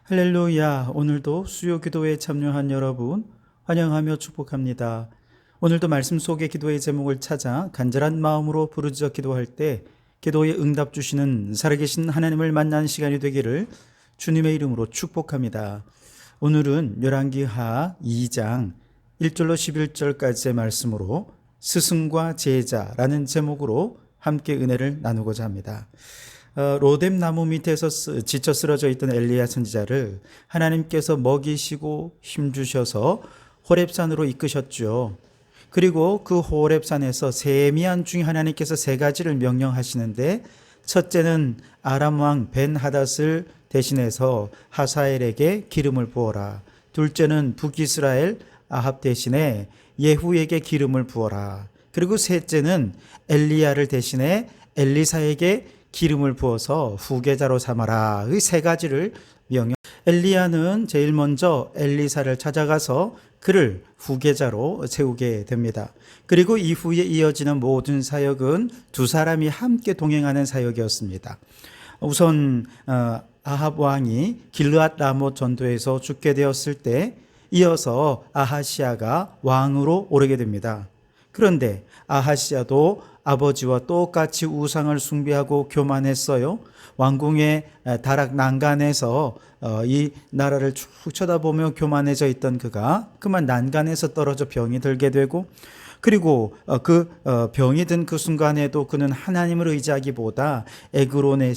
할렐루야. 오늘도 수요 기도에 참여한 여러분 환영하며 축복합니다. 오늘도 말씀 속의 기도의 제목을 찾아 간절한 마음으로 부르짖어 기도할 때 기도에 응답 주시는 살아계신 하나님을 만나는 시간이 되기를 주님의 이름으로 축복합니다. 오늘은 열왕기하 2장 1절로 11절까지의 말씀으로 스승과 제자라는 제목으로 함께 은혜를 나누고자 합니다. 로뎀 나무 밑에서 지쳐 쓰러져 있던 엘리야 선지자를 하나님께서 먹이시고 힘주셔서 호렙산으로 이끄셨죠. 그리고 그 호렙산에서 세미한 중에 하나님께서 세 가지를 명령하시는데, 첫째는 아람 왕 벤하닷을 대신해서 하사엘에게 기름을 부어라. 둘째는 북이스라엘 아합 대신에 예후에게 기름을 부어라. 그리고 셋째는 엘리야를 대신해 엘리사에게 기름을 부어서 후계자로 삼아라. 이 세 가지를 명령. 엘리야는 제일 먼저 엘리사를 찾아가서 그를 후계자로 세우게 됩니다. 그리고 이후에 이어지는 모든 사역은 두 사람이 함께 동행하는 사역이었습니다. 우선 아합 왕이 길르앗 라못 전투에서 죽게 되었을 때 이어서 아하시아가 왕으로 오르게 됩니다. 그런데 아하시아도 아버지와 똑같이 우상을 숭배하고 교만했어요. 왕궁의 다락 난간에서 이 나라를 쭉 쳐다보며 교만해져 있던 그가 그만 난간에서 떨어져 병이 들게 되고, 그리고 병이 든 그 순간에도 그는 하나님을 의지하기보다 에그론의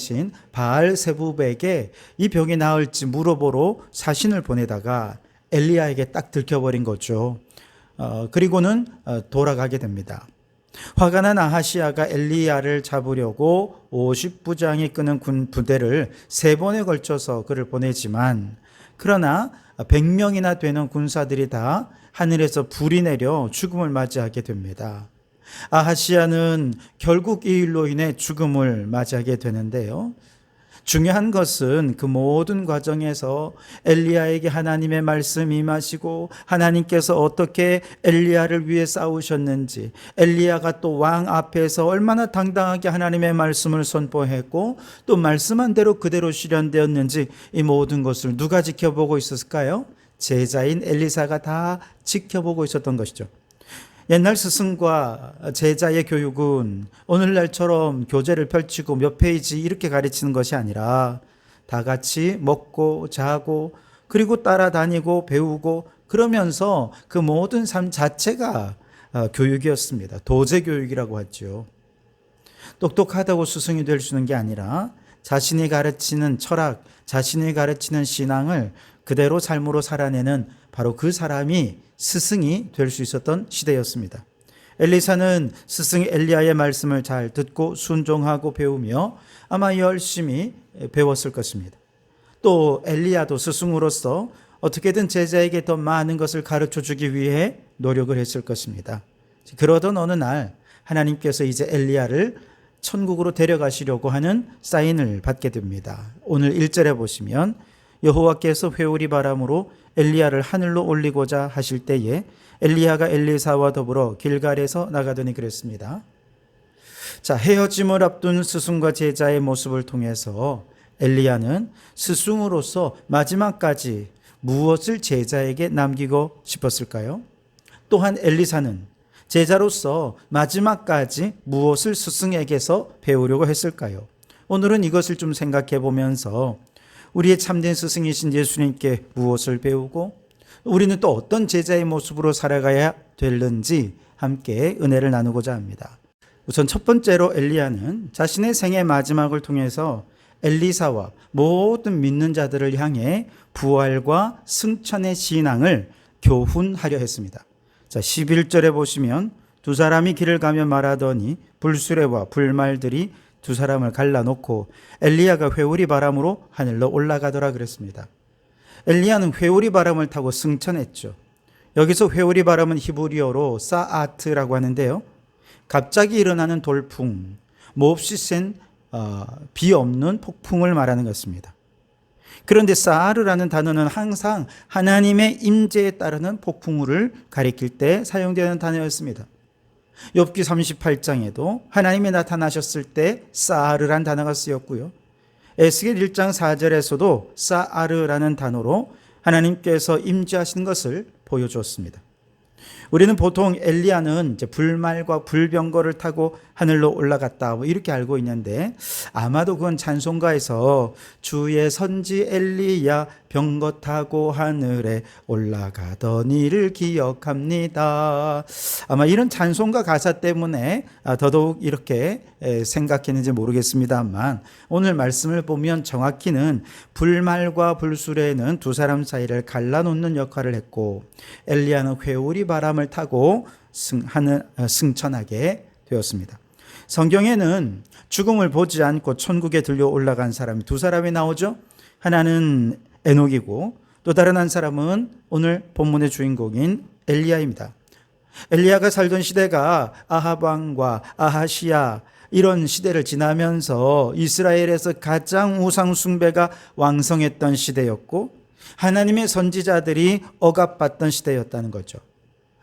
바알세붑에게 이 병이 나을지 물어보러 사신을 보내다가 엘리야에게 딱 들켜버린 거죠. 그리고는 돌아가게 됩니다. 화가 난 아하시아가 엘리야를 잡으려고 50부장이 끄는 군 부대를 3번에 걸쳐서 그를 보내지만, 그러나 100명이나 되는 군사들이 다 하늘에서 불이 내려 죽음을 맞이하게 됩니다. 아하시아는 결국 이 일로 인해 죽음을 맞이하게 되는데요. 중요한 것은 그 모든 과정에서 엘리야에게 하나님의 말씀이 임하시고 하나님께서 어떻게 엘리야를 위해 싸우셨는지, 엘리야가 또 왕 앞에서 얼마나 당당하게 하나님의 말씀을 선포했고 또 말씀한 대로 그대로 실현되었는지, 이 모든 것을 누가 지켜보고 있었을까요? 제자인 엘리사가 다 지켜보고 있었던 것이죠. 옛날 스승과 제자의 교육은 오늘날처럼 교재를 펼치고 몇 페이지 이렇게 가르치는 것이 아니라 다 같이 먹고 자고 그리고 따라다니고 배우고 그러면서 그 모든 삶 자체가 교육이었습니다. 도제 교육이라고 하죠. 똑똑하다고 스승이 될 수 있는 게 아니라 자신이 가르치는 철학, 자신이 가르치는 신앙을 그대로 삶으로 살아내는 바로 그 사람이 스승이 될 수 있었던 시대였습니다. 엘리사는 스승 엘리야의 말씀을 잘 듣고 순종하고 배우며 아마 열심히 배웠을 것입니다. 또 엘리야도 스승으로서 어떻게든 제자에게 더 많은 것을 가르쳐 주기 위해 노력을 했을 것입니다. 그러던 어느 날 하나님께서 이제 엘리야를 천국으로 데려가시려고 하는 사인을 받게 됩니다. 오늘 1절에 보시면 여호와께서 회오리 바람으로 엘리야를 하늘로 올리고자 하실 때에 엘리야가 엘리사와 더불어 길갈에서 나가더니 그랬습니다. 자, 헤어짐을 앞둔 스승과 제자의 모습을 통해서 엘리야는 스승으로서 마지막까지 무엇을 제자에게 남기고 싶었을까요? 또한 엘리사는 제자로서 마지막까지 무엇을 스승에게서 배우려고 했을까요? 오늘은 이것을 좀 생각해 보면서 우리의 참된 스승이신 예수님께 무엇을 배우고 우리는 또 어떤 제자의 모습으로 살아가야 되는지 함께 은혜를 나누고자 합니다. 우선 첫 번째로 엘리야는 자신의 생의 마지막을 통해서 엘리사와 모든 믿는 자들을 향해 부활과 승천의 신앙을 교훈하려 했습니다. 자, 11절에 보시면 두 사람이 길을 가며 말하더니 불수레와 불말들이 두 사람을 갈라놓고 엘리야가 회오리 바람으로 하늘로 올라가더라 그랬습니다. 엘리야는 회오리 바람을 타고 승천했죠. 여기서 회오리 바람은 히브리어로 사아트라고 하는데요. 갑자기 일어나는 돌풍, 몹시 센 비 없는 폭풍을 말하는 것입니다. 그런데 사아르라는 단어는 항상 하나님의 임재에 따르는 폭풍우를 가리킬 때 사용되는 단어였습니다. 욥기 38장에도 하나님이 나타나셨을 때 사아르란 단어가 쓰였고요. 에스겔 1장 4절에서도 사아르라는 단어로 하나님께서 임재하시는 것을 보여주었습니다. 우리는 보통 엘리야는 이제 불말과 불병거를 타고 하늘로 올라갔다 이렇게 알고 있는데, 아마도 그건 찬송가에서 주의 선지 엘리야 병거 타고 하늘에 올라가던 일을 기억합니다, 아마 이런 찬송가 가사 때문에 더더욱 이렇게 생각했는지 모르겠습니다만, 오늘 말씀을 보면 정확히는 불말과 불수레는 두 사람 사이를 갈라놓는 역할을 했고, 엘리야는 회오리 바람을 타고 승천하게 되었습니다. 성경에는 죽음을 보지 않고 천국에 들려 올라간 사람이 두 사람이 나오죠. 하나는 에녹이고 또 다른 한 사람은 오늘 본문의 주인공인 엘리야입니다. 엘리야가 살던 시대가 아합 왕과 아하시야 이런 시대를 지나면서 이스라엘에서 가장 우상 숭배가 왕성했던 시대였고, 하나님의 선지자들이 억압받던 시대였다는 거죠.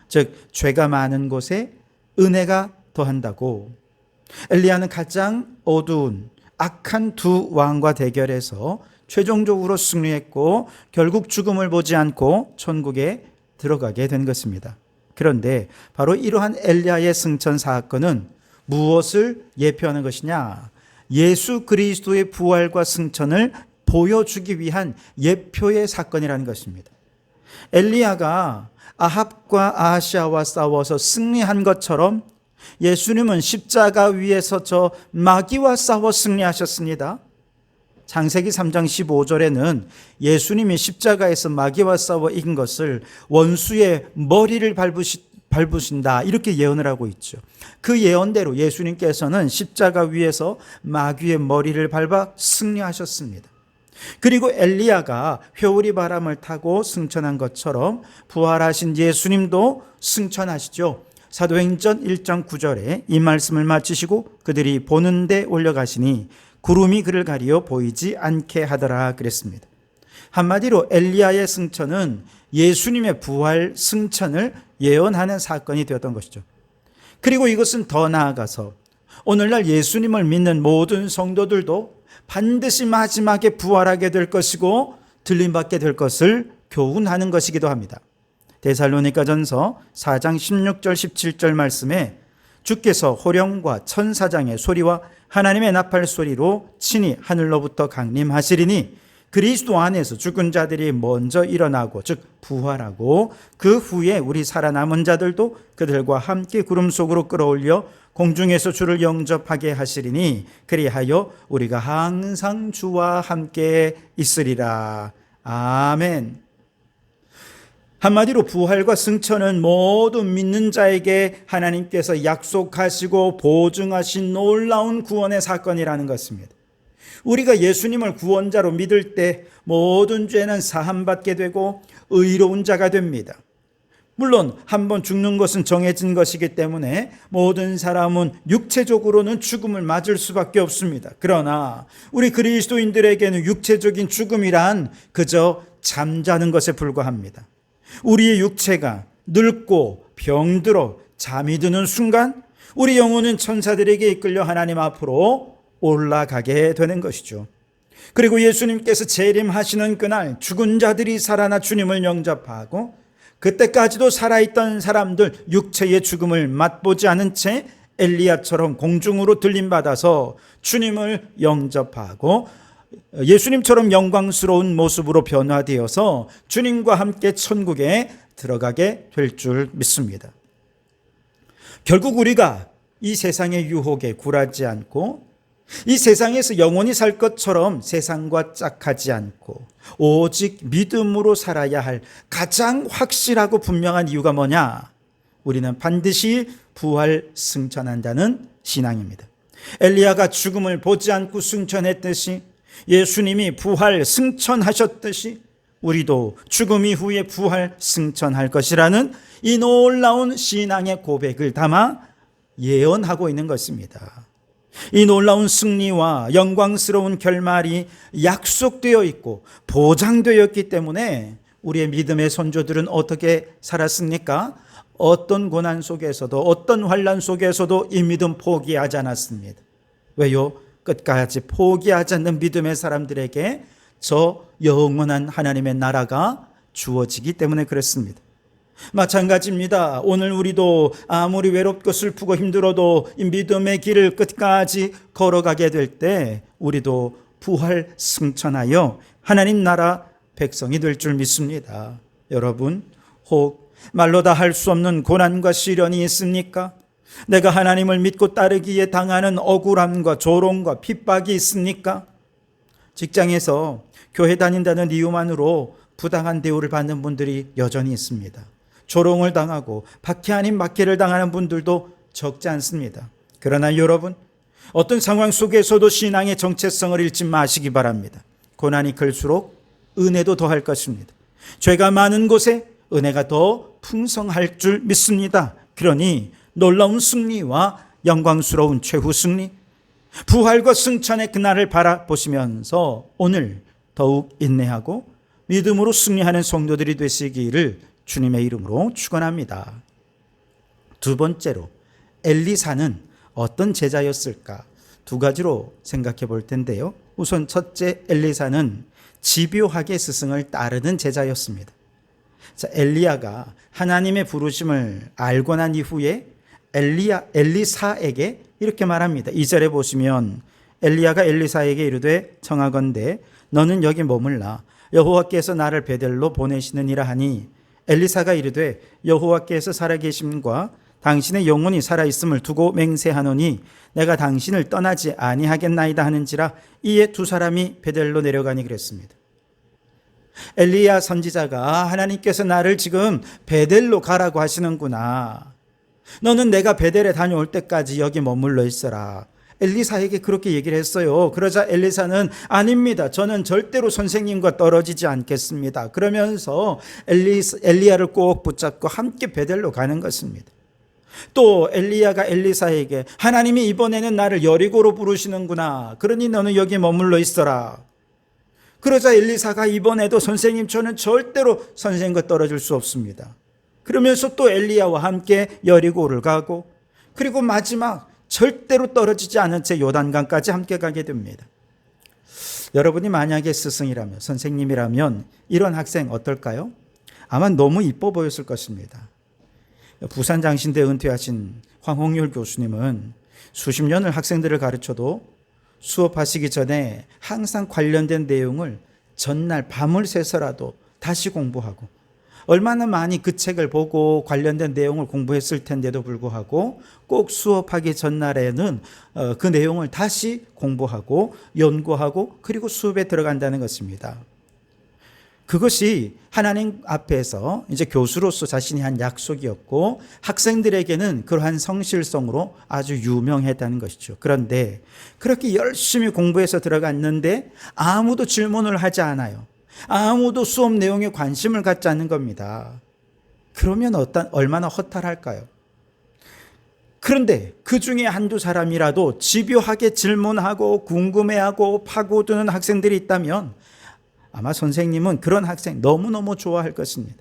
즉 죄가 많은 곳에 은혜가 더한다고, 엘리야는 가장 어두운 악한 두 왕과 대결해서 최종적으로 승리했고 결국 죽음을 보지 않고 천국에 들어가게 된 것입니다. 그런데 바로 이러한 엘리야의 승천 사건은 무엇을 예표하는 것이냐? 예수 그리스도의 부활과 승천을 보여주기 위한 예표의 사건이라는 것입니다. 엘리야가 아합과 아하시아와 싸워서 승리한 것처럼 예수님은 십자가 위에서 저 마귀와 싸워 승리하셨습니다. 창세기 3장 15절에는 예수님이 십자가에서 마귀와 싸워 이긴 것을 원수의 머리를 밟으신다 이렇게 예언을 하고 있죠. 그 예언대로 예수님께서는 십자가 위에서 마귀의 머리를 밟아 승리하셨습니다. 그리고 엘리야가 회오리 바람을 타고 승천한 것처럼 부활하신 예수님도 승천하시죠. 사도행전 1장 9절에 이 말씀을 마치시고 그들이 보는 데 올려가시니 구름이 그를 가리어 보이지 않게 하더라 그랬습니다. 한마디로 엘리야의 승천은 예수님의 부활 승천을 예언하는 사건이 되었던 것이죠. 그리고 이것은 더 나아가서 오늘날 예수님을 믿는 모든 성도들도 반드시 마지막에 부활하게 될 것이고 들림받게 될 것을 교훈하는 것이기도 합니다. 데살로니가전서 4장 16절 17절 말씀에 주께서 호령과 천사장의 소리와 하나님의 나팔 소리로 친히 하늘로부터 강림하시리니 그리스도 안에서 죽은 자들이 먼저 일어나고 즉 부활하고 그 후에 우리 살아남은 자들도 그들과 함께 구름 속으로 끌어올려 공중에서 주를 영접하게 하시리니 그리하여 우리가 항상 주와 함께 있으리라. 아멘. 한마디로 부활과 승천은 모든 믿는 자에게 하나님께서 약속하시고 보증하신 놀라운 구원의 사건이라는 것입니다. 우리가 예수님을 구원자로 믿을 때 모든 죄는 사함받게 되고 의로운 자가 됩니다. 물론 한번 죽는 것은 정해진 것이기 때문에 모든 사람은 육체적으로는 죽음을 맞을 수밖에 없습니다. 그러나 우리 그리스도인들에게는 육체적인 죽음이란 그저 잠자는 것에 불과합니다. 우리의 육체가 늙고 병들어 잠이 드는 순간 우리 영혼은 천사들에게 이끌려 하나님 앞으로 올라가게 되는 것이죠. 그리고 예수님께서 재림하시는 그날 죽은 자들이 살아나 주님을 영접하고 그때까지도 살아있던 사람들 육체의 죽음을 맛보지 않은 채 엘리야처럼 공중으로 들림받아서 주님을 영접하고 예수님처럼 영광스러운 모습으로 변화되어서 주님과 함께 천국에 들어가게 될 줄 믿습니다. 결국 우리가 이 세상의 유혹에 굴하지 않고 이 세상에서 영원히 살 것처럼 세상과 짝하지 않고 오직 믿음으로 살아야 할 가장 확실하고 분명한 이유가 뭐냐? 우리는 반드시 부활 승천한다는 신앙입니다. 엘리야가 죽음을 보지 않고 승천했듯이 예수님이 부활 승천하셨듯이 우리도 죽음 이후에 부활 승천할 것이라는 이 놀라운 신앙의 고백을 담아 예언하고 있는 것입니다. 이 놀라운 승리와 영광스러운 결말이 약속되어 있고 보장되었기 때문에 우리의 믿음의 선조들은 어떻게 살았습니까? 어떤 고난 속에서도 어떤 환난 속에서도 이 믿음 포기하지 않았습니다. 왜요? 끝까지 포기하지 않는 믿음의 사람들에게 저 영원한 하나님의 나라가 주어지기 때문에 그렇습니다. 마찬가지입니다. 오늘 우리도 아무리 외롭고 슬프고 힘들어도 이 믿음의 길을 끝까지 걸어가게 될 때 우리도 부활 승천하여 하나님 나라 백성이 될 줄 믿습니다. 여러분, 혹 말로 다 할 수 없는 고난과 시련이 있습니까? 내가 하나님을 믿고 따르기에 당하는 억울함과 조롱과 핍박이 있습니까? 직장에서 교회 다닌다는 이유만으로 부당한 대우를 받는 분들이 여전히 있습니다. 조롱을 당하고 박해 아닌 박해를 당하는 분들도 적지 않습니다. 그러나 여러분, 어떤 상황 속에서도 신앙의 정체성을 잃지 마시기 바랍니다. 고난이 클수록 은혜도 더할 것입니다. 죄가 많은 곳에 은혜가 더 풍성할 줄 믿습니다. 그러니 놀라운 승리와 영광스러운 최후 승리, 부활과 승천의 그날을 바라보시면서 오늘 더욱 인내하고 믿음으로 승리하는 성도들이 되시기를 주님의 이름으로 축원합니다. 두 번째로, 엘리사는 어떤 제자였을까? 두 가지로 생각해 볼 텐데요. 우선 첫째, 엘리사는 집요하게 스승을 따르는 제자였습니다. 자, 엘리야가 하나님의 부르심을 알고 난 이후에 엘리사에게 이렇게 말합니다. 2절에 보시면 엘리야가 엘리사에게 이르되 청하건대 너는 여기 머물라. 여호와께서 나를 베델로 보내시느니라 하니 엘리사가 이르되 여호와께서 살아계심과 당신의 영혼이 살아있음을 두고 맹세하노니 내가 당신을 떠나지 아니하겠나이다 하는지라. 이에 두 사람이 베델로 내려가니 그랬습니다. 엘리야 선지자가 하나님께서 나를 지금 베델로 가라고 하시는구나. 너는 내가 베델에 다녀올 때까지 여기 머물러 있어라. 엘리사에게 그렇게 얘기를 했어요. 그러자 엘리사는 아닙니다. 저는 절대로 선생님과 떨어지지 않겠습니다. 그러면서 엘리야를 꼭 붙잡고 함께 베델로 가는 것입니다. 또 엘리야가 엘리사에게 하나님이 이번에는 나를 여리고로 부르시는구나. 그러니 너는 여기 머물러 있어라. 그러자 엘리사가 이번에도 선생님, 저는 절대로 선생님과 떨어질 수 없습니다. 그러면서 또 엘리야와 함께 여리고를 가고, 그리고 마지막 절대로 떨어지지 않은 채 요단강까지 함께 가게 됩니다. 여러분이 만약에 스승이라면, 선생님이라면 이런 학생 어떨까요? 아마 너무 이뻐 보였을 것입니다. 부산 장신대 은퇴하신 황홍률 교수님은 수십 년을 학생들을 가르쳐도 수업하시기 전에 항상 관련된 내용을 전날 밤을 새서라도 다시 공부하고, 얼마나 많이 그 책을 보고 관련된 내용을 공부했을 텐데도 불구하고 꼭 수업하기 전날에는 그 내용을 다시 공부하고 연구하고 그리고 수업에 들어간다는 것입니다. 그것이 하나님 앞에서 이제 교수로서 자신이 한 약속이었고 학생들에게는 그러한 성실성으로 아주 유명했다는 것이죠. 그런데 그렇게 열심히 공부해서 들어갔는데 아무도 질문을 하지 않아요. 아무도 수업 내용에 관심을 갖지 않는 겁니다. 그러면 얼마나 허탈할까요? 그런데 그 중에 한두 사람이라도 집요하게 질문하고 궁금해하고 파고드는 학생들이 있다면 아마 선생님은 그런 학생 너무너무 좋아할 것입니다.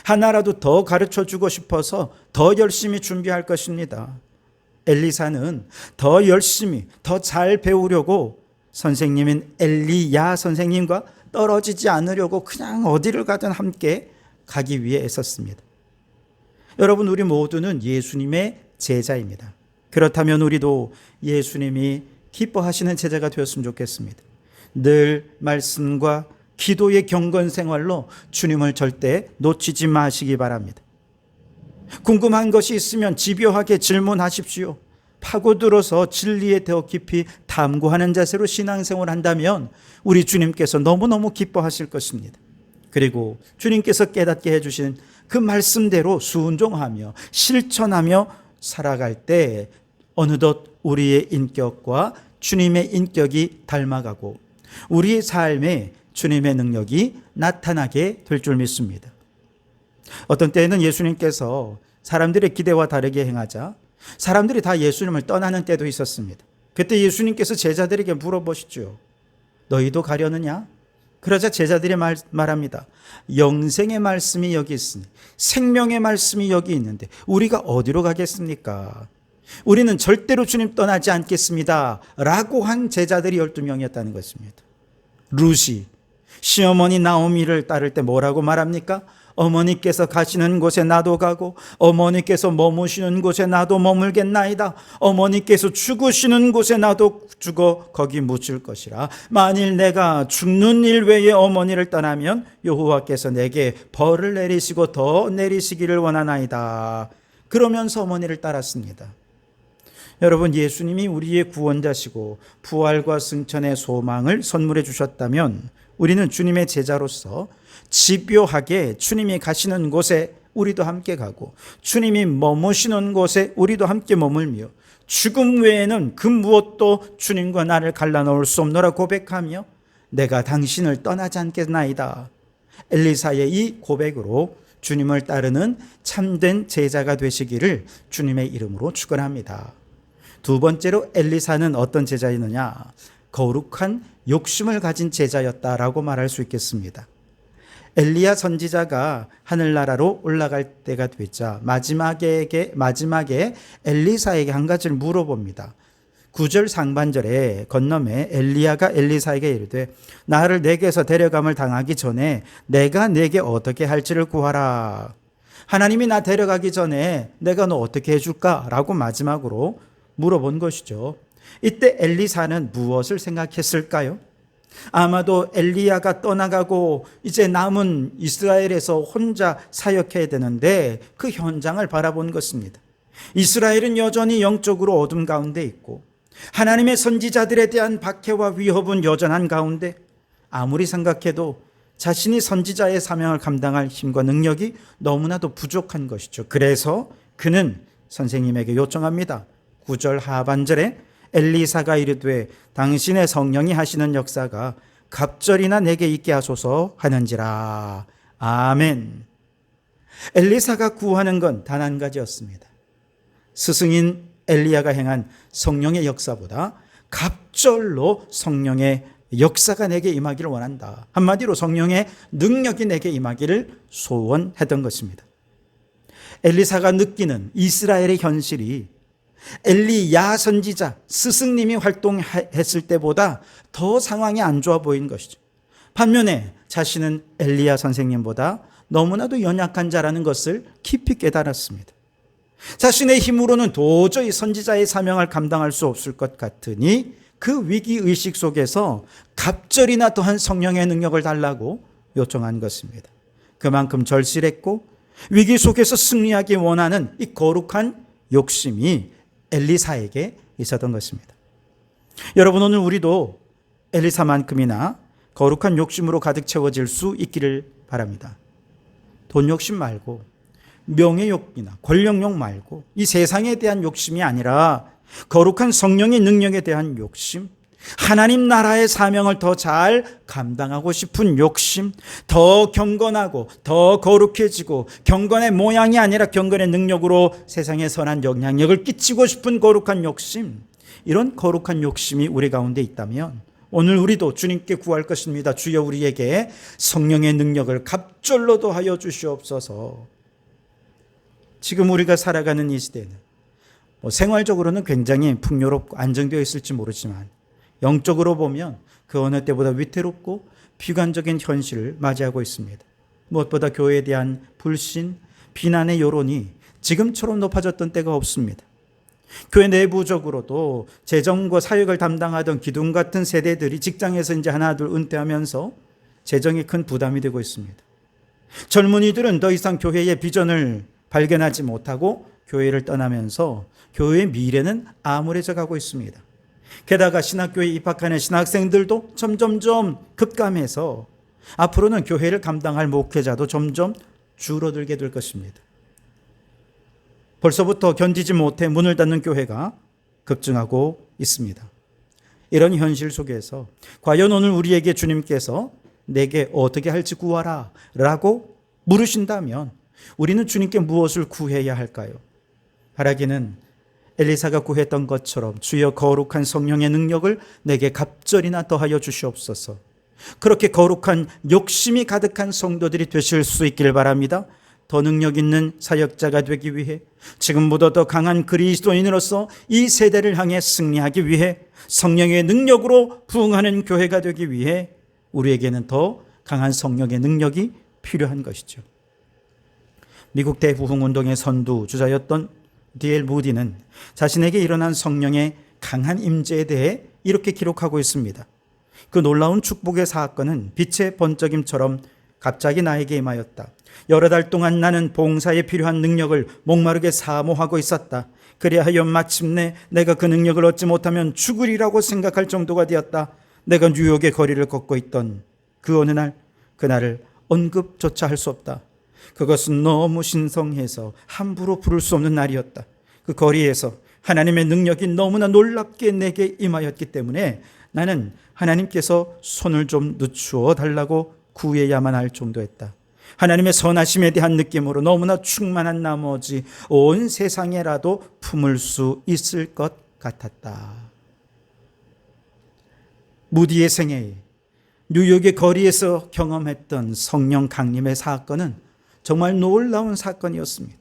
하나라도 더 가르쳐주고 싶어서 더 열심히 준비할 것입니다. 엘리사는 더 열심히 더 잘 배우려고 선생님인 엘리야 선생님과 떨어지지 않으려고 그냥 어디를 가든 함께 가기 위해 애썼습니다. 여러분, 우리 모두는 예수님의 제자입니다. 그렇다면 우리도 예수님이 기뻐하시는 제자가 되었으면 좋겠습니다. 늘 말씀과 기도의 경건 생활로 주님을 절대 놓치지 마시기 바랍니다. 궁금한 것이 있으면 집요하게 질문하십시오. 파고들어서 진리에 더 깊이 탐구하는 자세로 신앙생활을 한다면 우리 주님께서 너무너무 기뻐하실 것입니다. 그리고 주님께서 깨닫게 해주신 그 말씀대로 순종하며 실천하며 살아갈 때 어느덧 우리의 인격과 주님의 인격이 닮아가고 우리의 삶에 주님의 능력이 나타나게 될 줄 믿습니다. 어떤 때에는 예수님께서 사람들의 기대와 다르게 행하자 사람들이 다 예수님을 떠나는 때도 있었습니다. 그때 예수님께서 제자들에게 물어보시죠. 너희도 가려느냐? 그러자 제자들이 말합니다. 영생의 말씀이 여기 있으니 생명의 말씀이 여기 있는데 우리가 어디로 가겠습니까? 우리는 절대로 주님 떠나지 않겠습니다 라고 한 제자들이 12명이었다는 것입니다. 루시, 시어머니 나오미를 따를 때 뭐라고 말합니까? 어머니께서 가시는 곳에 나도 가고 어머니께서 머무시는 곳에 나도 머물겠나이다. 어머니께서 죽으시는 곳에 나도 죽어 거기 묻힐 것이라. 만일 내가 죽는 일 외에 어머니를 떠나면 여호와께서 내게 벌을 내리시고 더 내리시기를 원하나이다. 그러면서 어머니를 따랐습니다. 여러분, 예수님이 우리의 구원자시고 부활과 승천의 소망을 선물해 주셨다면 우리는 주님의 제자로서 집요하게 주님이 가시는 곳에 우리도 함께 가고 주님이 머무시는 곳에 우리도 함께 머물며 죽음 외에는 그 무엇도 주님과 나를 갈라놓을 수 없노라 고백하며 내가 당신을 떠나지 않겠나이다. 엘리사의 이 고백으로 주님을 따르는 참된 제자가 되시기를 주님의 이름으로 축원합니다. 두 번째로 엘리사는 어떤 제자였느냐? 거룩한 욕심을 가진 제자였다라고 말할 수 있겠습니다. 엘리야 선지자가 하늘나라로 올라갈 때가 되자 마지막에 엘리사에게 한 가지를 물어봅니다. 9절 상반절에 건너에 엘리야가 엘리사에게 이르되 나를 내게서 데려감을 당하기 전에 내가 내게 어떻게 할지를 구하라. 하나님이 나 데려가기 전에 내가 너 어떻게 해줄까? 라고 마지막으로 물어본 것이죠. 이때 엘리사는 무엇을 생각했을까요? 아마도 엘리야가 떠나가고 이제 남은 이스라엘에서 혼자 사역해야 되는데 그 현장을 바라본 것입니다. 이스라엘은 여전히 영적으로 어둠 가운데 있고 하나님의 선지자들에 대한 박해와 위협은 여전한 가운데 아무리 생각해도 자신이 선지자의 사명을 감당할 힘과 능력이 너무나도 부족한 것이죠. 그래서 그는 선생님에게 요청합니다. 9절 하반절에 엘리사가 이르되 당신의 성령이 하시는 역사가 갑절이나 내게 있게 하소서 하는지라. 아멘. 엘리사가 구하는 건 단 한 가지였습니다. 스승인 엘리야가 행한 성령의 역사보다 갑절로 성령의 역사가 내게 임하기를 원한다. 한마디로 성령의 능력이 내게 임하기를 소원했던 것입니다. 엘리사가 느끼는 이스라엘의 현실이 엘리야 선지자 스승님이 활동했을 때보다 더 상황이 안 좋아 보인 것이죠. 반면에 자신은 엘리야 선생님보다 너무나도 연약한 자라는 것을 깊이 깨달았습니다. 자신의 힘으로는 도저히 선지자의 사명을 감당할 수 없을 것 같으니 그 위기의식 속에서 갑절이나 더한 성령의 능력을 달라고 요청한 것입니다. 그만큼 절실했고 위기 속에서 승리하기 원하는 이 거룩한 욕심이 엘리사에게 있었던 것입니다. 여러분, 오늘 우리도 엘리사만큼이나 거룩한 욕심으로 가득 채워질 수 있기를 바랍니다. 돈 욕심 말고 명예욕이나 권력욕 말고 이 세상에 대한 욕심이 아니라 거룩한 성령의 능력에 대한 욕심, 하나님 나라의 사명을 더 잘 감당하고 싶은 욕심, 더 경건하고 더 거룩해지고 경건의 모양이 아니라 경건의 능력으로 세상에 선한 영향력을 끼치고 싶은 거룩한 욕심, 이런 거룩한 욕심이 우리 가운데 있다면 오늘 우리도 주님께 구할 것입니다. 주여 우리에게 성령의 능력을 갑절로 더하여 주시옵소서. 지금 우리가 살아가는 이 시대는 생활적으로는 굉장히 풍요롭고 안정되어 있을지 모르지만 영적으로 보면 그 어느 때보다 위태롭고 비관적인 현실을 맞이하고 있습니다. 무엇보다 교회에 대한 불신, 비난의 여론이 지금처럼 높아졌던 때가 없습니다. 교회 내부적으로도 재정과 사역을 담당하던 기둥 같은 세대들이 직장에서 이제 하나둘 은퇴하면서 재정이 큰 부담이 되고 있습니다. 젊은이들은 더 이상 교회의 비전을 발견하지 못하고 교회를 떠나면서 교회의 미래는 암울해져 가고 있습니다. 게다가 신학교에 입학하는 신학생들도 점점점 급감해서 앞으로는 교회를 감당할 목회자도 점점 줄어들게 될 것입니다. 벌써부터 견디지 못해 문을 닫는 교회가 급증하고 있습니다. 이런 현실 속에서 과연 오늘 우리에게 주님께서 내게 어떻게 할지 구하라 라고 물으신다면 우리는 주님께 무엇을 구해야 할까요? 바라기는 엘리사가 구했던 것처럼 주여 거룩한 성령의 능력을 내게 갑절이나 더하여 주시옵소서. 그렇게 거룩한 욕심이 가득한 성도들이 되실 수 있기를 바랍니다. 더 능력 있는 사역자가 되기 위해, 지금보다 더 강한 그리스도인으로서 이 세대를 향해 승리하기 위해, 성령의 능력으로 부흥하는 교회가 되기 위해 우리에게는 더 강한 성령의 능력이 필요한 것이죠. 미국 대부흥운동의 선두주자였던 D.L. 무디는 자신에게 일어난 성령의 강한 임재에 대해 이렇게 기록하고 있습니다. 그 놀라운 축복의 사건은 빛의 번쩍임처럼 갑자기 나에게 임하였다. 여러 달 동안 나는 봉사에 필요한 능력을 목마르게 사모하고 있었다. 그리하여 마침내 내가 그 능력을 얻지 못하면 죽으리라고 생각할 정도가 되었다. 내가 뉴욕의 거리를 걷고 있던 그 어느 날, 그날을 언급조차 할 수 없다. 그것은 너무 신성해서 함부로 부를 수 없는 날이었다. 그 거리에서 하나님의 능력이 너무나 놀랍게 내게 임하였기 때문에 나는 하나님께서 손을 좀 늦추어 달라고 구해야만 할 정도였다. 하나님의 선하심에 대한 느낌으로 너무나 충만한 나머지 온 세상에라도 품을 수 있을 것 같았다. 무디의 생애에 뉴욕의 거리에서 경험했던 성령 강림의 사건은 정말 놀라운 사건이었습니다.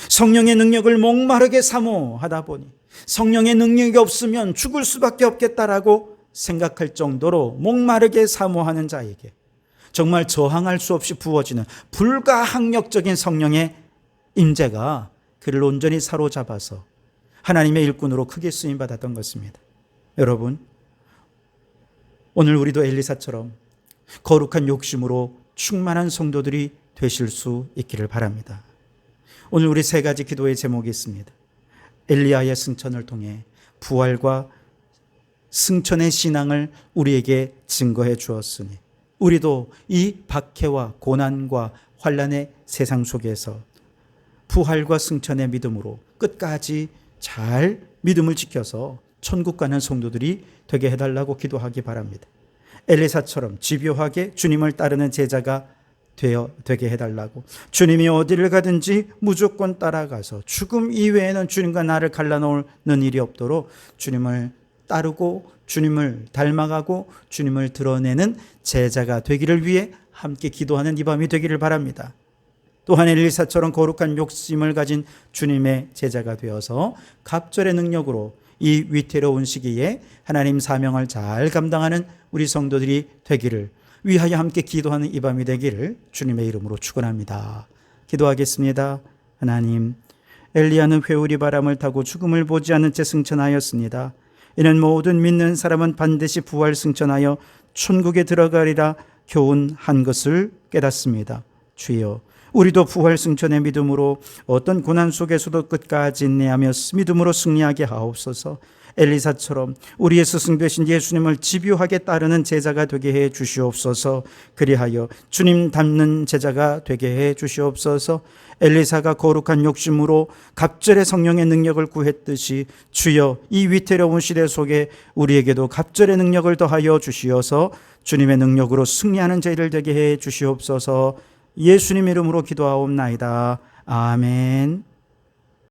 성령의 능력을 목마르게 사모하다 보니 성령의 능력이 없으면 죽을 수밖에 없겠다라고 생각할 정도로 목마르게 사모하는 자에게 정말 저항할 수 없이 부어지는 불가항력적인 성령의 임재가 그를 온전히 사로잡아서 하나님의 일꾼으로 크게 쓰임받았던 것입니다. 여러분, 오늘 우리도 엘리사처럼 거룩한 욕심으로 충만한 성도들이 되실 수 있기를 바랍니다. 오늘 우리 세 가지 기도의 제목이 있습니다. 엘리야의 승천을 통해 부활과 승천의 신앙을 우리에게 증거해 주었으니 우리도 이 박해와 고난과 환난의 세상 속에서 부활과 승천의 믿음으로 끝까지 잘 믿음을 지켜서 천국 가는 성도들이 되게 해달라고 기도하기 바랍니다. 엘리사처럼 집요하게 주님을 따르는 제자가 되게 해달라고, 주님이 어디를 가든지 무조건 따라가서 죽음 이외에는 주님과 나를 갈라놓는 일이 없도록 주님을 따르고 주님을 닮아가고 주님을 드러내는 제자가 되기를 위해 함께 기도하는 이 밤이 되기를 바랍니다. 또한 엘리사처럼 거룩한 욕심을 가진 주님의 제자가 되어서 갑절의 능력으로 이 위태로운 시기에 하나님 사명을 잘 감당하는 우리 성도들이 되기를 위하여 함께 기도하는 이 밤이 되기를 주님의 이름으로 축원합니다. 기도하겠습니다. 하나님, 엘리야는 회오리 바람을 타고 죽음을 보지 않은 채 승천하였습니다. 이는 모든 믿는 사람은 반드시 부활 승천하여 천국에 들어가리라 교훈한 것을 깨닫습니다. 주여, 우리도 부활 승천의 믿음으로 어떤 고난 속에서도 끝까지 인내하며 믿음으로 승리하게 하옵소서. 엘리사처럼 우리의 스승 되신 예수님을 집요하게 따르는 제자가 되게 해 주시옵소서. 그리하여 주님 닮는 제자가 되게 해 주시옵소서. 엘리사가 거룩한 욕심으로 갑절의 성령의 능력을 구했듯이 주여, 이 위태로운 시대 속에 우리에게도 갑절의 능력을 더하여 주시어서 주님의 능력으로 승리하는 저희를 되게 해 주시옵소서. 예수님 이름으로 기도하옵나이다. 아멘.